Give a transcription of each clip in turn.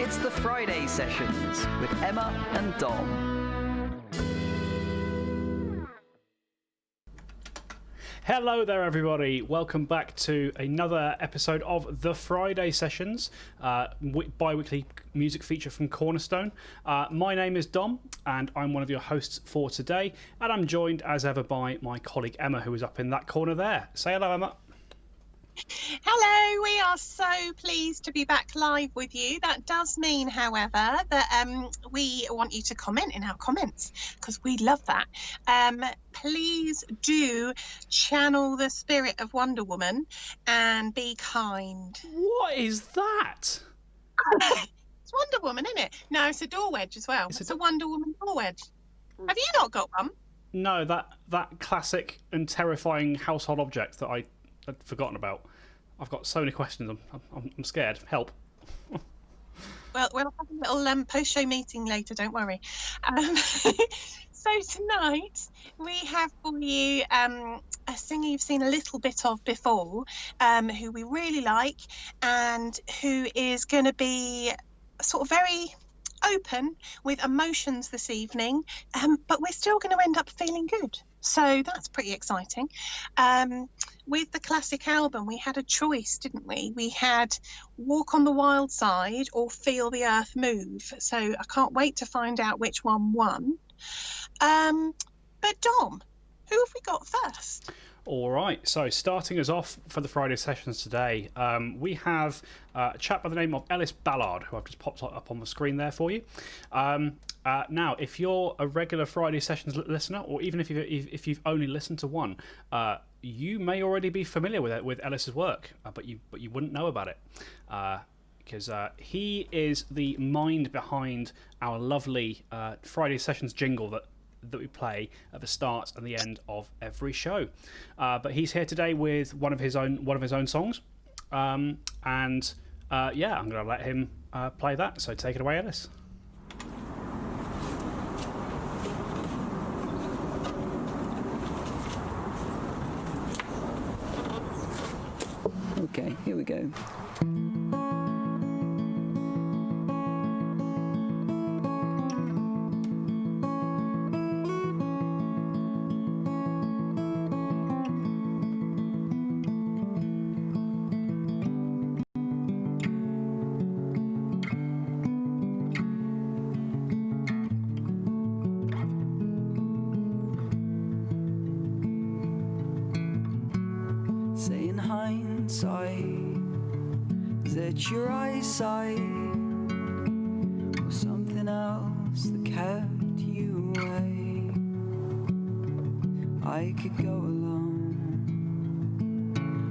It's the Friday Sessions with Emma and Dom. Hello there, everybody. Welcome back to another episode of The Friday Sessions, bi-weekly music feature from Cornerstone. My name is Dom, and I'm one of your hosts for today, and I'm joined, as ever, by my colleague Emma, who is up in that corner there. Say hello, Emma. Hello, we are so pleased to be back live with you. That does mean, however, that we want you to comment in our comments, because we love that. Please do channel the spirit of Wonder Woman and be kind. What is that? It's Wonder Woman, isn't it? No, it's a door wedge as well. It's a Wonder Woman door wedge. Have you not got one? No, that classic and terrifying household object that I'd forgotten about. I've got so many questions. I'm scared. Help. Well, we'll have a little post-show meeting later. Don't worry. So tonight we have for you a singer you've seen a little bit of before, who we really like, and who is going to be sort of very open with emotions this evening, but we're still going to end up feeling good. So that's pretty exciting. With the classic album, we had a choice, didn't we? We had Walk on the Wild Side or Feel the Earth Move. So I can't wait to find out which one won. But Dom, who have we got first? All right, so starting us off for the Friday Sessions today, we have a chap by the name of Ellis Ballard, who I've just popped up on the screen there for you. Now, if you're a regular Friday Sessions listener, or even if you've only listened to one, you may already be familiar with Ellis's work, but you wouldn't know about it, because he is the mind behind our lovely Friday Sessions jingle that we play at the start and the end of every show. But he's here today with one of his own songs, and I'm going to let him play that. So take it away, Ellis. Okay, here we go. Is it your eyesight or something else that kept you away? I could go alone,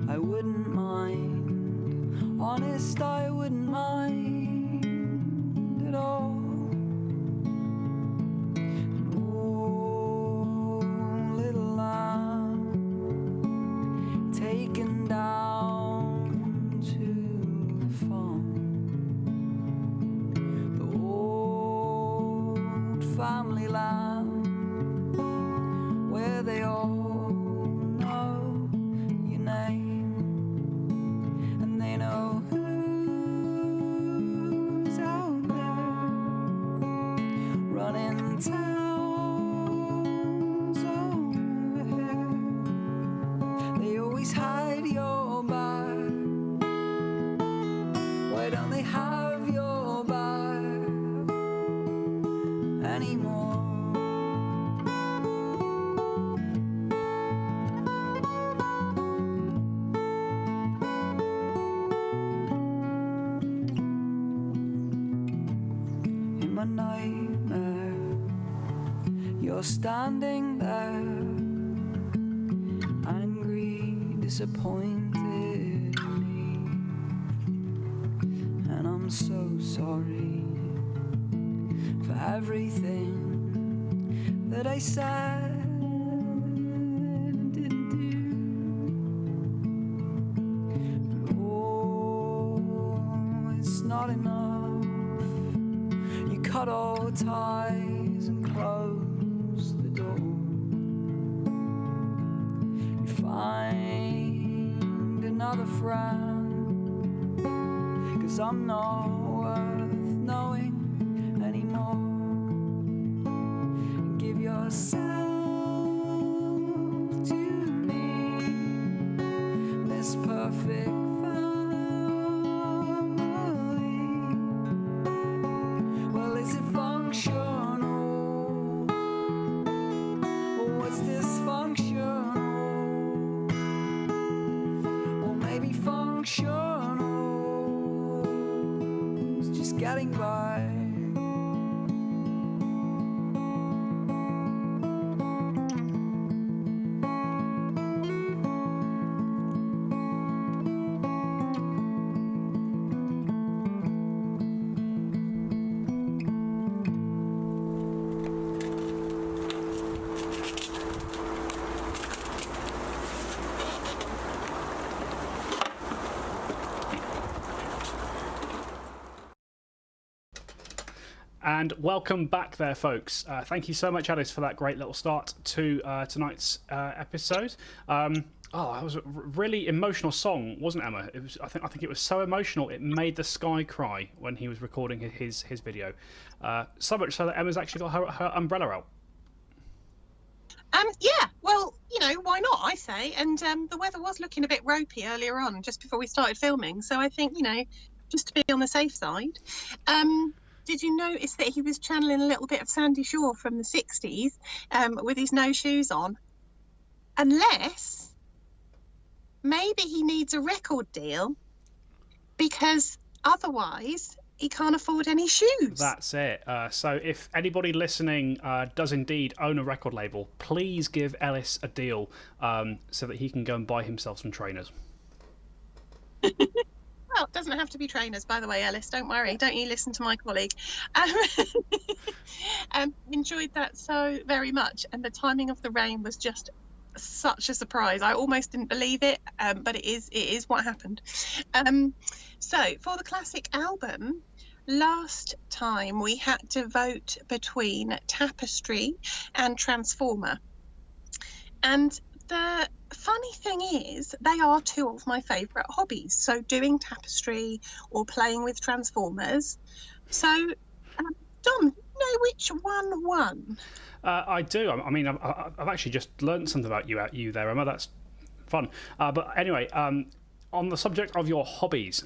I wouldn't mind. Honest, I wouldn't mind at all. Oh, little lamb, taken down to the farm, the old family land, where they all know your name, and they know who's out there running towns over here. They always hide your back. Why don't they have your back anymore? In my nightmare, you're standing there, angry, disappointed in me, and I'm so sorry for everything that I said and didn't do. But oh, it's not enough. You cut all ties and close the door. You find another friend, 'cause I'm not worth yourself to me, this perfect family. Well, is it functional, or what's dysfunctional, or maybe functional, it's just getting by. And welcome back there, folks. Thank you so much, Alice, for that great little start to tonight's episode. That was a really emotional song, wasn't it, Emma? It was. I think it was so emotional it made the sky cry when he was recording his video. So much so that Emma's actually got her umbrella out. Yeah, well, why not, I say. And the weather was looking a bit ropey earlier on, just before we started filming. So I think, just to be on the safe side. Did you notice that he was channeling a little bit of Sandy Shaw from the 60s with his no shoes on? Unless maybe he needs a record deal, because otherwise he can't afford any shoes. That's it. So if anybody listening does indeed own a record label, please give Ellis a deal so that he can go and buy himself some trainers. Well, it doesn't have to be trainers, by the way, Ellis. Don't worry. Don't you listen to my colleague. Enjoyed that so very much. And the timing of the rain was just such a surprise. I almost didn't believe it, but it is what happened. So for the classic album, last time we had to vote between Tapestry and Transformer. And the funny thing is, they are two of my favourite hobbies. So doing Tapestry or playing with Transformers. So, Dom, you know which one won? I do. I mean, I've actually just learned something about you there, Emma. That's fun. But anyway, on the subject of your hobbies,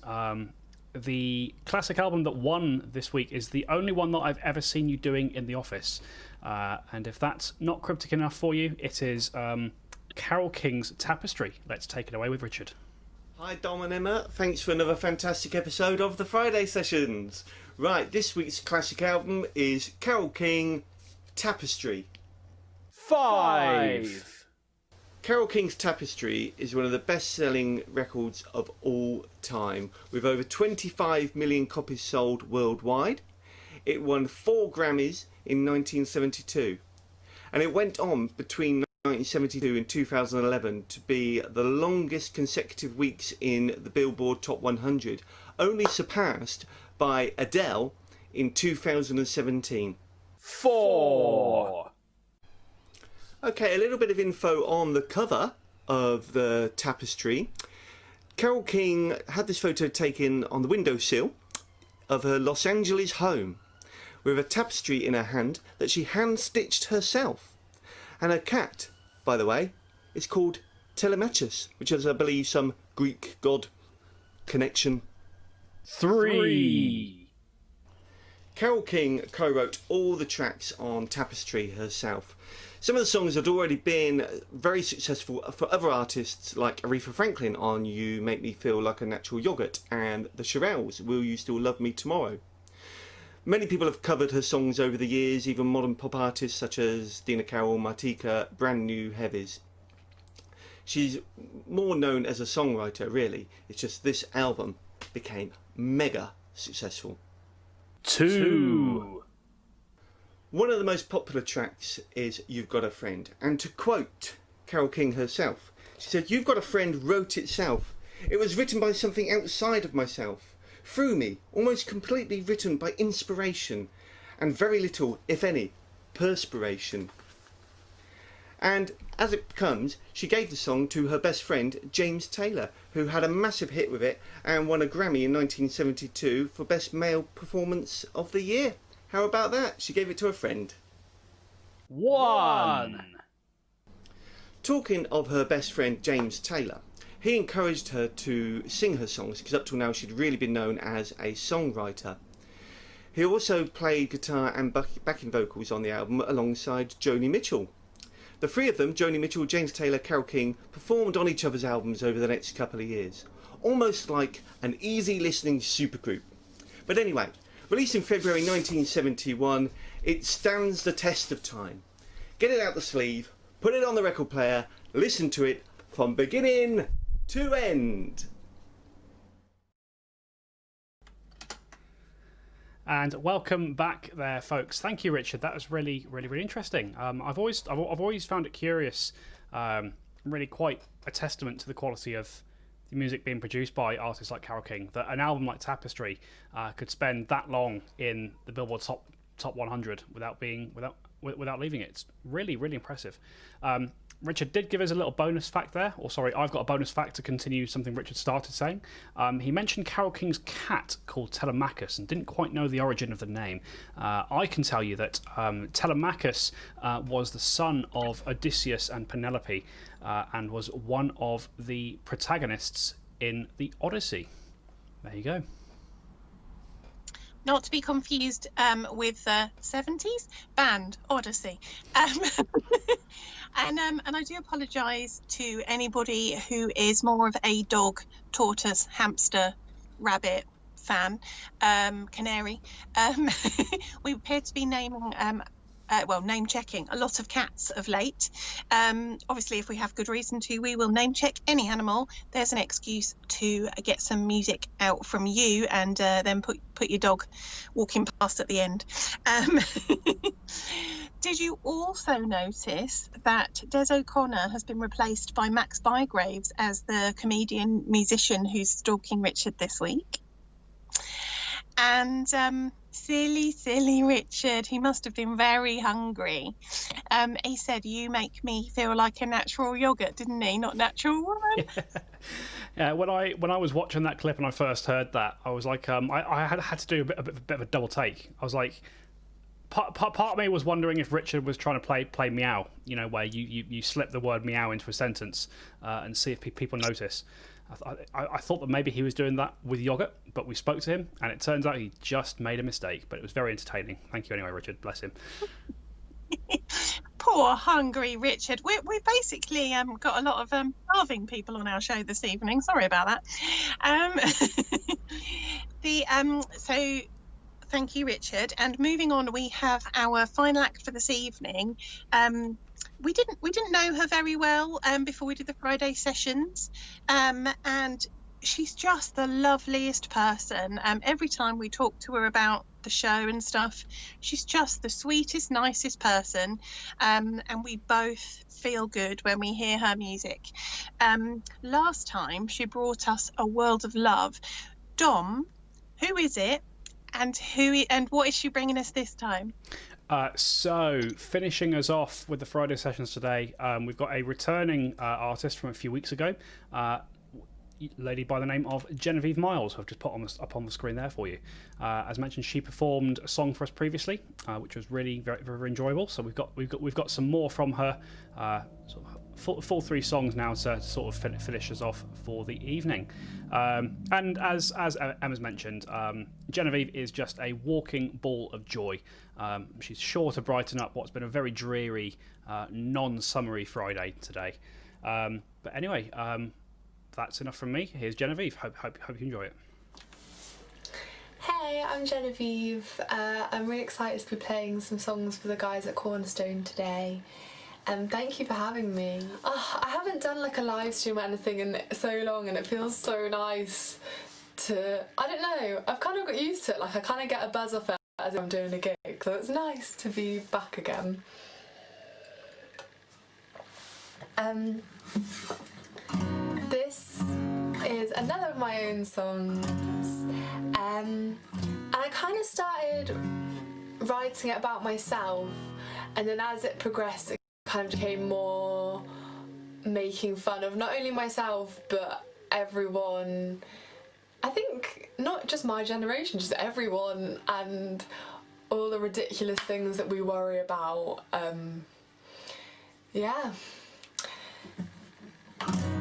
the classic album that won this week is the only one that I've ever seen you doing in the office. And if that's not cryptic enough for you, it is Carole King's Tapestry. Let's take it away with Richard. Hi Dom and Emma, thanks for another fantastic episode of the Friday Sessions. Right, this week's classic album is Carole King, Tapestry. 5. Carole King's Tapestry is one of the best-selling records of all time, with over 25 million copies sold worldwide. It won 4 Grammys in 1972, and it went on between 1972 and 2011 to be the longest consecutive weeks in the Billboard Top 100, only surpassed by Adele in 2017. 4. Okay, a little bit of info on the cover of the Tapestry. Carole King had this photo taken on the windowsill of her Los Angeles home, with a tapestry in her hand that she hand-stitched herself. And her cat, by the way, is called Telemachus, which is, I believe, some Greek god connection. 3. Carole King co-wrote all the tracks on Tapestry herself. Some of the songs had already been very successful for other artists like Aretha Franklin on You Make Me Feel Like a Natural Yogurt and the Shirelles' Will You Still Love Me Tomorrow. Many people have covered her songs over the years, even modern pop artists such as Dina Carroll, Martika, Brand New Heavies. She's more known as a songwriter, really. It's just this album became mega successful. 2. One of the most popular tracks is You've Got a Friend, and to quote Carole King herself, she said, "You've Got a Friend wrote itself. It was written by something outside of myself, through me, almost completely written by inspiration, and very little, if any, perspiration." And as it comes, she gave the song to her best friend James Taylor, who had a massive hit with it and won a Grammy in 1972 for Best Male Performance of the Year. How about that? She gave it to a friend. 1. Talking of her best friend James Taylor, he encouraged her to sing her songs because up till now she'd really been known as a songwriter. He also played guitar and backing vocals on the album alongside Joni Mitchell. The three of them, Joni Mitchell, James Taylor, Carole King, performed on each other's albums over the next couple of years. Almost like an easy listening supergroup. But anyway, released in February 1971, it stands the test of time. Get it out the sleeve, put it on the record player, listen to it from beginning to end. And welcome back there, folks. Thank you, Richard. That was really interesting. I've always found it curious, really quite a testament to the quality of the music being produced by artists like Carole King, that an album like Tapestry could spend that long in the Billboard top 100 without leaving it. It's really impressive. Richard did give us a little bonus fact there, or sorry, I've got a bonus fact to continue something Richard started saying. He mentioned Carole King's cat called Telemachus and didn't quite know the origin of the name. I can tell you that Telemachus was the son of Odysseus and Penelope and was one of the protagonists in the Odyssey. There you go. Not to be confused with the 70s band Odyssey. And I do apologise to anybody who is more of a dog, tortoise, hamster, rabbit fan, canary. We appear to be naming, name checking a lot of cats of late. Obviously, if we have good reason to, we will name check any animal. There's an excuse to get some music out from you and then put your dog walking past at the end. Did you also notice that Des O'Connor has been replaced by Max Bygraves as the comedian musician who's stalking Richard this week? And silly Richard, he must have been very hungry. He said, "You make me feel like a natural yogurt," didn't he? Not natural woman. Yeah, when I was watching that clip and I first heard that, I was like, I had to do a bit of a double take. I was like, part of me was wondering if Richard was trying to play meow, you know, where you slip the word meow into a sentence and see if people notice. I thought that maybe he was doing that with yogurt, but we spoke to him and it turns out he just made a mistake, but it was very entertaining. Thank you anyway, Richard. Bless him. Poor hungry Richard. We've basically got a lot of starving people on our show this evening. Sorry about that. So thank you, Richard. And moving on, we have our final act for this evening. We didn't know her very well before we did the Friday sessions, and she's just the loveliest person. Every time we talk to her about the show and stuff, she's just the sweetest, nicest person, and we both feel good when we hear her music. Last time she brought us A World of Love. Dom, who is it, and what is she bringing us this time? So, finishing us off with the Friday sessions today, we've got a returning artist from a few weeks ago, lady by the name of Genevieve Miles, who I've just put up on the screen there for you. As mentioned, she performed a song for us previously, which was really very enjoyable. So we've got some more from her, sort of full 3 songs now to sort of finish us off for the evening. And as Emma's mentioned, Genevieve is just a walking ball of joy. She's sure to brighten up what's been a very dreary, non-summery Friday today. But anyway, that's enough from me. Here's Genevieve. Hope you enjoy it. Hey, I'm Genevieve. I'm really excited to be playing some songs for the guys at Cornerstone today. And thank you for having me. I haven't done like a live stream or anything in so long, and it feels so nice to, I don't know, I've kind of got used to it. Like I kind of get a buzz off it as if I'm doing a gig, so it's nice to be back again. This is another of my own songs, and I kind of started writing it about myself, and then as it progressed it kind of became more making fun of not only myself but everyone. I think not just my generation, just everyone, and all the ridiculous things that we worry about. Yeah.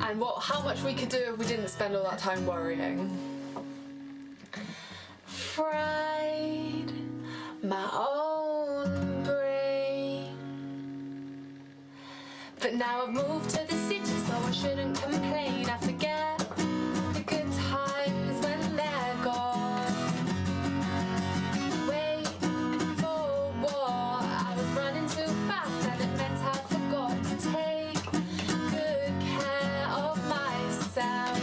And how much we could do if we didn't spend all that time worrying. Fried my own brain, but now I've moved to the city, so I shouldn't complain. I forget the good times when they're gone. Wait for what? I was running too fast, and it meant I forgot to take good care of myself.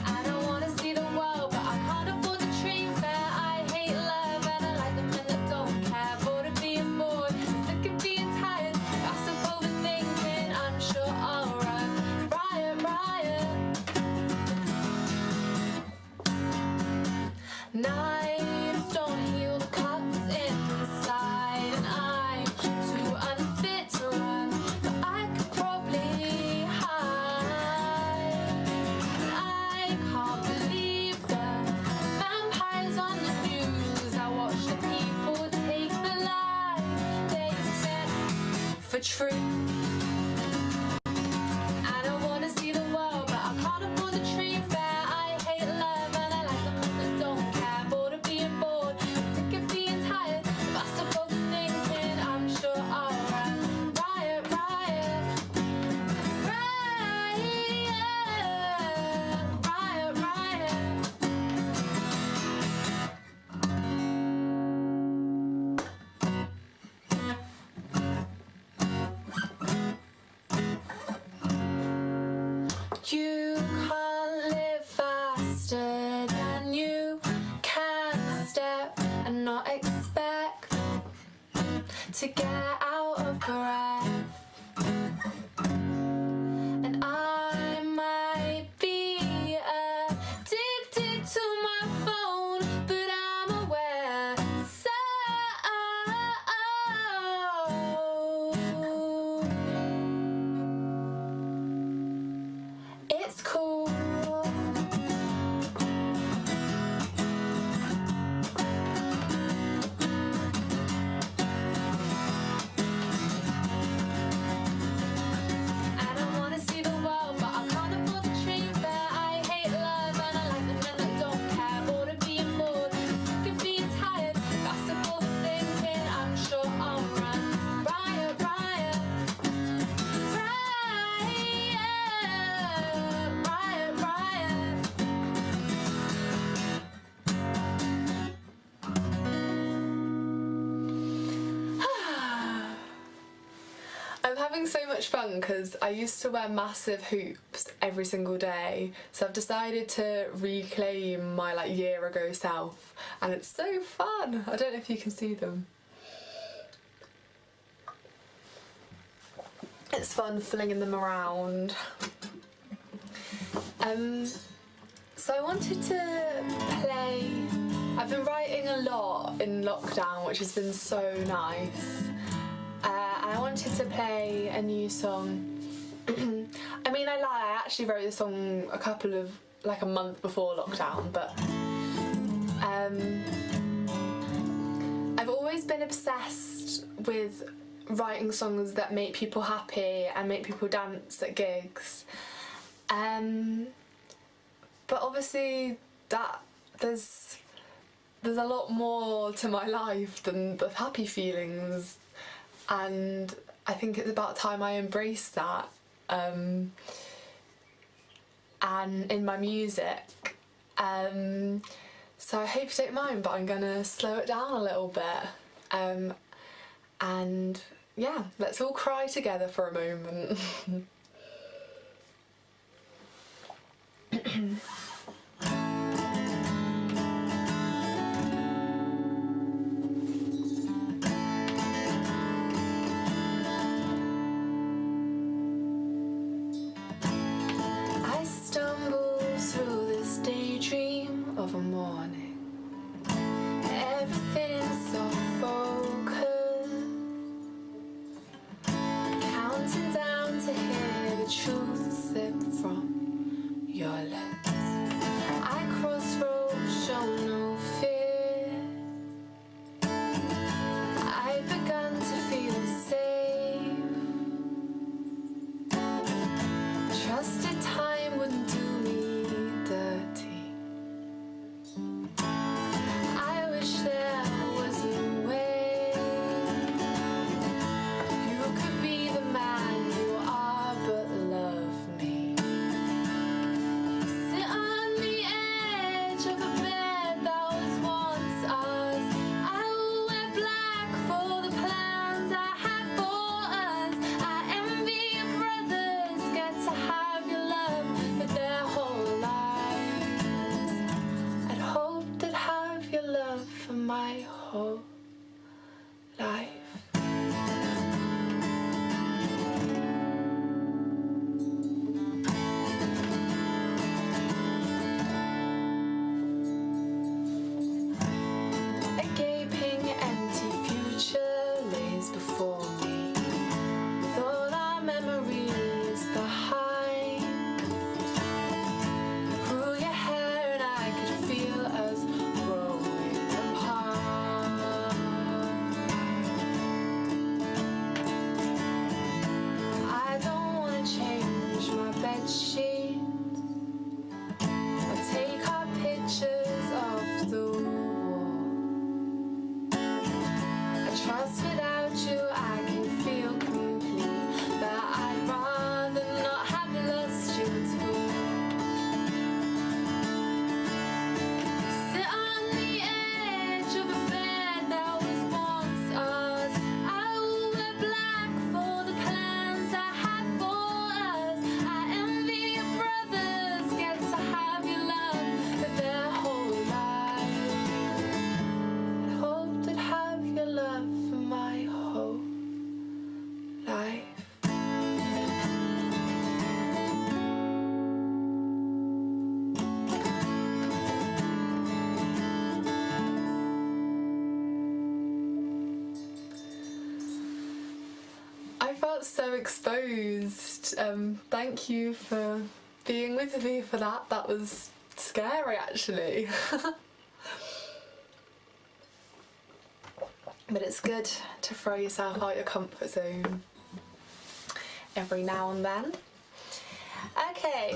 And I wanna see the world, but I can't afford the train fare. I hate love, and I like the men that don't care. Bored of being bored, sick of being tired. Fast of overthinking, I'm sure I'll run riot, riot. Knives don't heal the cuts inside, and I'm too unfit to run, but I could probably hide. I can't believe the vampires on the news. I watch the people take the lives they spent for truth. And I wanna see the world, but I can't afford the train fare. I hate love, and I like the men that don't care. Bored of being bored, sick of being tired. Fast of overthinking, I'm sure I'll run riot, riot. Riot, riot, riot. You can't live faster than you can step, and not expect to get out of breath. And I might be addicted to my phone, but I'm aware. So it's cool. And I wanna see the world, but I can't afford the train fare. I hate love, and I like the men that don't care. Bored of being bored, sick of being tired. Fast of overthinking, I'm sure I'll run riot, riot. Riot, riot, riot. I'm having so much fun because I used to wear massive hoops every single day, so I've decided to reclaim my year ago self, and it's so fun. I don't know if you can see them. It's fun flinging them around. So I wanted to play. I've been writing a lot in lockdown, which has been so nice. And I wanted to play a new song. I mean, I lie, I actually wrote this song a month before lockdown, but I've always been obsessed with writing songs that make people happy and make people dance at gigs. But obviously there's a lot more to my life than the happy feelings, and I think it's about time I embrace that and in my music. So I hope you don't mind, but I'm gonna slow it down a little bit, and yeah, let's all cry together for a moment. I stumble through this daydream of a morning. Everything's so focused, counting down to hear the truth slip from your lips. my whole life. A gaping empty future lays before me, with all our memories behind. You grew your hair and I could feel us growing apart. I don't want to change my bedsheet or take our pictures off the wall. I trust without you I can feel complete, but I'd rather not have lost you at all. Sit on the edge of a bed that was once ours. I will wear black for the plans I had for us. I envy your brothers get to have your love for their whole life. I hope they'd have your love for my whole life. I felt so exposed. Thank you for being with me for that. That was scary, actually. But it's good to throw yourself out your comfort zone every now and then. Okay,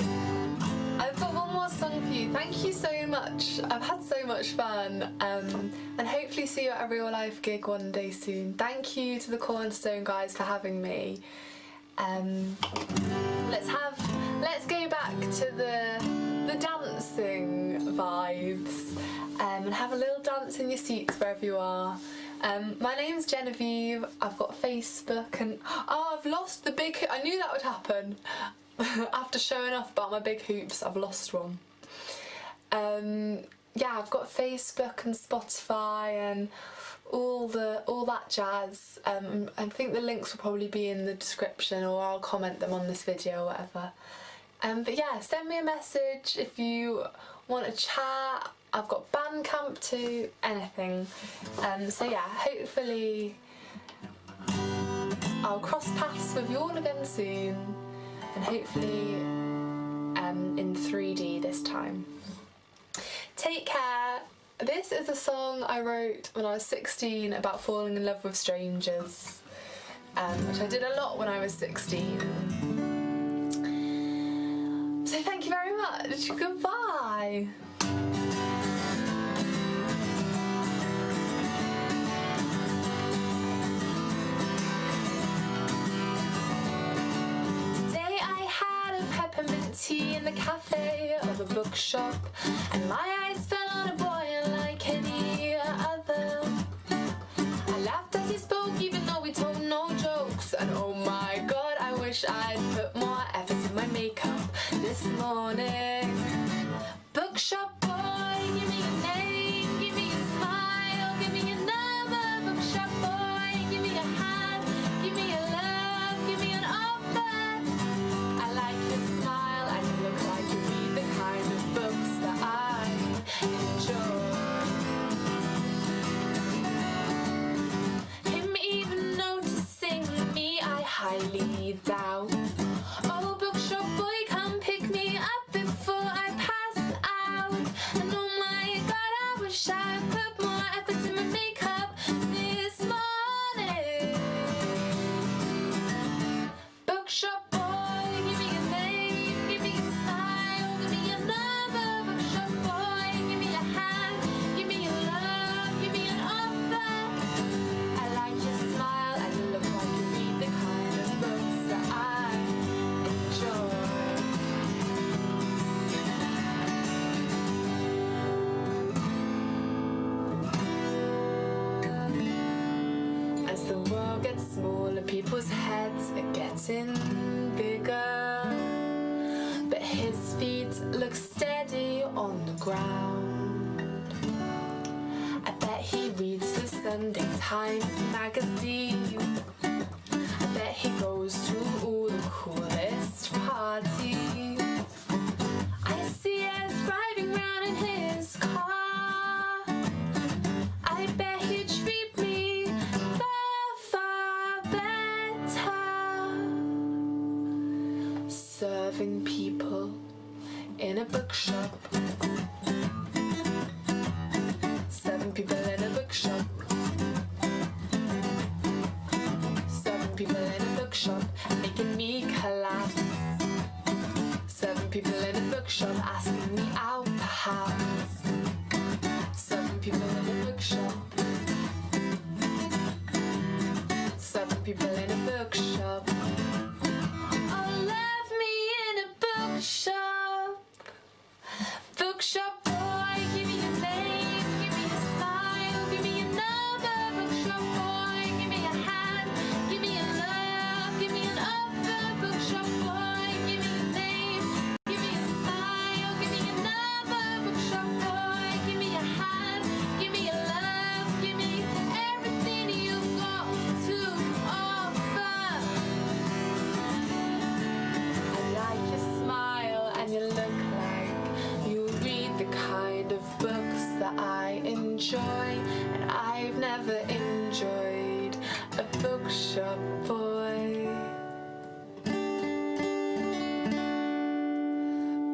I've got one more song for you. Thank you so much. I've had so much fun, and hopefully see you at a real life gig one day soon. Thank you to the Cornerstone guys for having me. Let's go back to the dancing vibes, and have a little dance in your seats wherever you are. My name's Genevieve. I've got Facebook, and I've lost the big. I knew that would happen. After showing off about my big hoops, I've lost one. Yeah, I've got Facebook and Spotify and all that jazz. I think the links will probably be in the description, or I'll comment them on this video or whatever. But yeah, send me a message if you want to chat. I've got Bandcamp too, anything. So yeah, hopefully I'll cross paths with you all again soon, and hopefully in 3D this time. Take care. This is a song I wrote when I was 16 about falling in love with strangers, which I did a lot when I was 16. So thank you very much. Goodbye. Today I had a peppermint tea in the cafe of a bookshop, and my eyes fell on a boy unlike any other. I laughed as he spoke even though we told no jokes, and oh my god, I wish I'd put more effort in my makeup this morning. Bookshop boy, give me a name, give me a smile, give me a number. Bookshop boy, give me a hand, give me a love, give me an offer. I like your smile and you look like you read the kind of books that I enjoy. Him even noticing me, I highly doubt. Oh, bookshop boy, come pick me up before I pass out. And oh my god, I wish I put more effort in my makeup this morning. Bookshop boy, give me a name, give me a smile, give me a number. Bookshop boy, give me a hand, give me a love, give me an offer. I like your smile and you look like you read the kind of books that I enjoy. As the world gets smaller, people's heads are getting bigger, but his feet look steady on the ground. I bet he Times magazine. I bet he goes to all the coolest parties. I see us driving round in his car. I bet he'd treat me far better. Serving people in a bookshop. Seven people in a bookshop. Seven people in a bookshop, making me collapse. Seven people in a bookshop, asking me out perhaps. Seven people in a bookshop. Seven people in a bookshop. Oh, love me in a bookshop. Bookshop boy, give me your name, give me your smile, give me your number. Bookshop boy, give me a hand, give me your love, give me an offer. Bookshop boy, give me your name, give me your smile, give me your number. Bookshop boy, give me your hand, give me your love, give me everything you've got to offer. I like your smile and you look like you read the kind of books that I enjoy, and I've never enjoyed a bookshop boy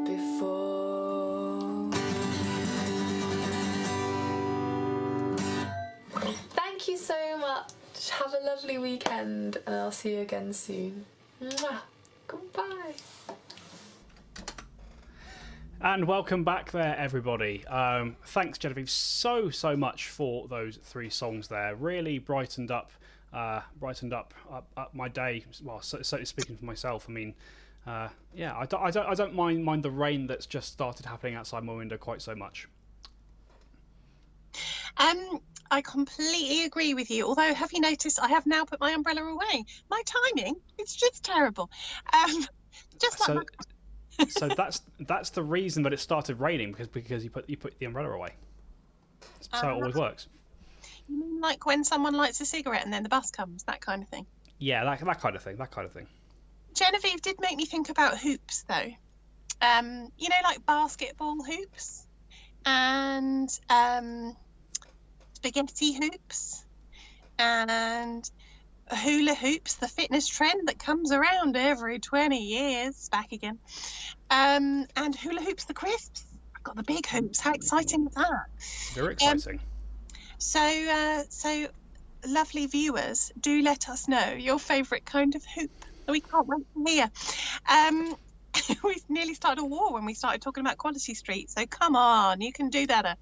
before. Thank you so much. Have a lovely weekend, and I'll see you again soon. Mwah. Goodbye. And welcome back there, everybody. Thanks, Genevieve, so much for those 3 songs there. Really brightened up my day. Well, certainly speaking for myself. I mean, yeah, I don't mind the rain that's just started happening outside my window quite so much. I completely agree with you. Although, have you noticed I have now put my umbrella away? My timing, it's just terrible. Just like So that's the reason that it started raining, because you put the umbrella away. That's how it always works. You mean like when someone lights a cigarette and then the bus comes, that kind of thing? Yeah, that kind of thing. Genevieve did make me think about hoops, though. You know, like basketball hoops and spaghetti hoops and hula hoops, the fitness trend that comes around every 20 years, back again. And hula hoops, the crisps. I've got the big hoops. How exciting is that? Very exciting. So lovely viewers, do let us know your favourite kind of hoop. We can't wait to hear. We nearly started a war when we started talking about Quality Street, so come on, you can do better.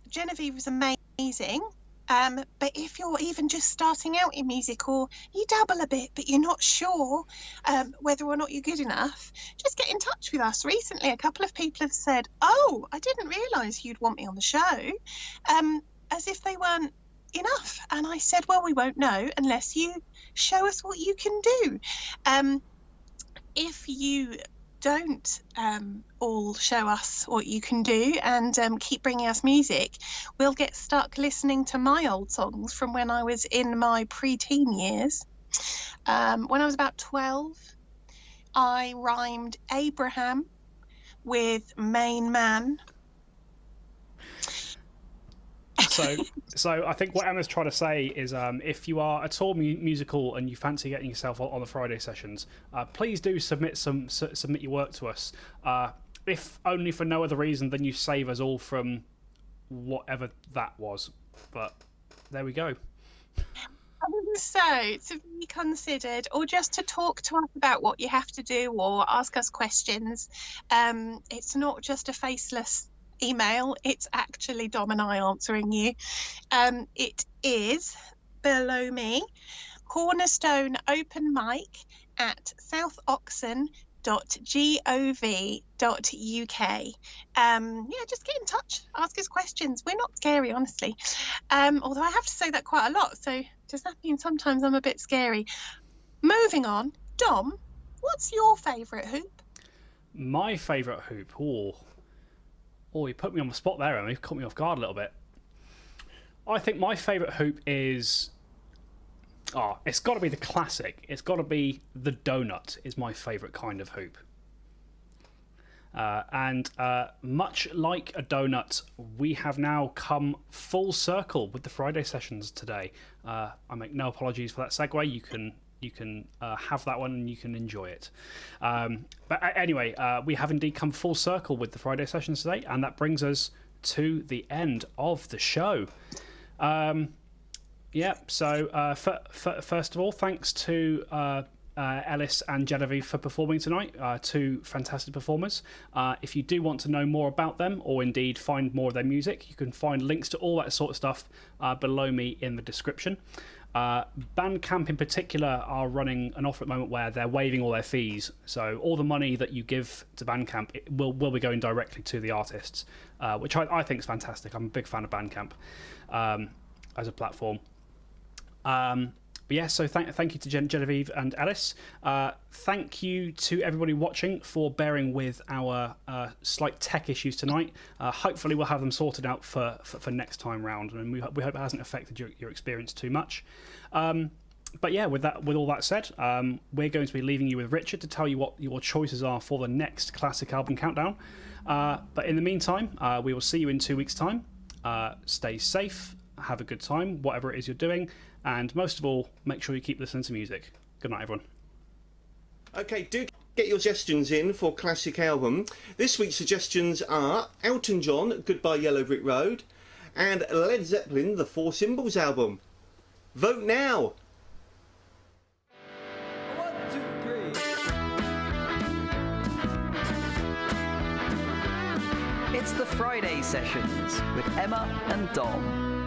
Genevieve was amazing. But if you're even just starting out in music, or you dabble a bit but you're not sure whether or not you're good enough, just get in touch with us. Recently, a couple of people have said, "Oh, I didn't realise you'd want me on the show," as if they weren't enough. And I said, well, we won't know unless you show us what you can do. If you don't all show us what you can do and keep bringing us music, we'll get stuck listening to my old songs from when I was in my pre-teen years. When I was about 12, I rhymed Abraham with main man. So I think what Emma's trying to say is, if you are at all musical and you fancy getting yourself on the Friday sessions, please do submit your work to us. If only for no other reason than you save us all from whatever that was. But there we go. So to be considered, or just to talk to us about what you have to do, or ask us questions. It's not just a faceless email, it's actually Dom and I answering you. It is below me, cornerstoneopenmic at southoxon.gov.uk. Yeah, just get in touch, ask us questions. We're not scary, honestly, although I have to say that quite a lot, so does that mean sometimes I'm a bit scary? Moving on, Dom, what's your favourite hoop? My favourite hoop? Oh, you put me on the spot there, Emma. You've caught me off guard a little bit. I think my favourite hoop is... it's got to be the classic. It's got to be the donut is my favourite kind of hoop. And much like a donut, we have now come full circle with the Friday sessions today. I make no apologies for that segue. You can have that one and you can enjoy it. But anyway, we have indeed come full circle with the Friday sessions today, and that brings us to the end of the show. So first of all, thanks to Ellis and Genevieve for performing tonight, two fantastic performers. If you do want to know more about them, or indeed find more of their music, you can find links to all that sort of stuff below me in the description. Bandcamp in particular are running an offer at the moment where they're waiving all their fees, so all the money that you give to Bandcamp will be going directly to the artists, which I think is fantastic. I'm a big fan of Bandcamp as a platform. But yeah, so thank you to Genevieve and Ellis. Thank you to everybody watching for bearing with our slight tech issues tonight. Hopefully we'll have them sorted out for next time round, and we hope it hasn't affected your experience too much. But yeah, with all that said, we're going to be leaving you with Richard to tell you what your choices are for the next classic album countdown. But in the meantime, we will see you in 2 weeks' time. Stay safe, have a good time, whatever it is you're doing. And most of all, make sure you keep listening to music. Good night, everyone. Okay, do get your suggestions in for classic album. This week's suggestions are Elton John, Goodbye Yellow Brick Road, and Led Zeppelin, the Four Symbols album. Vote now! 1, 2, 3. It's the Friday sessions with Emma and Dom.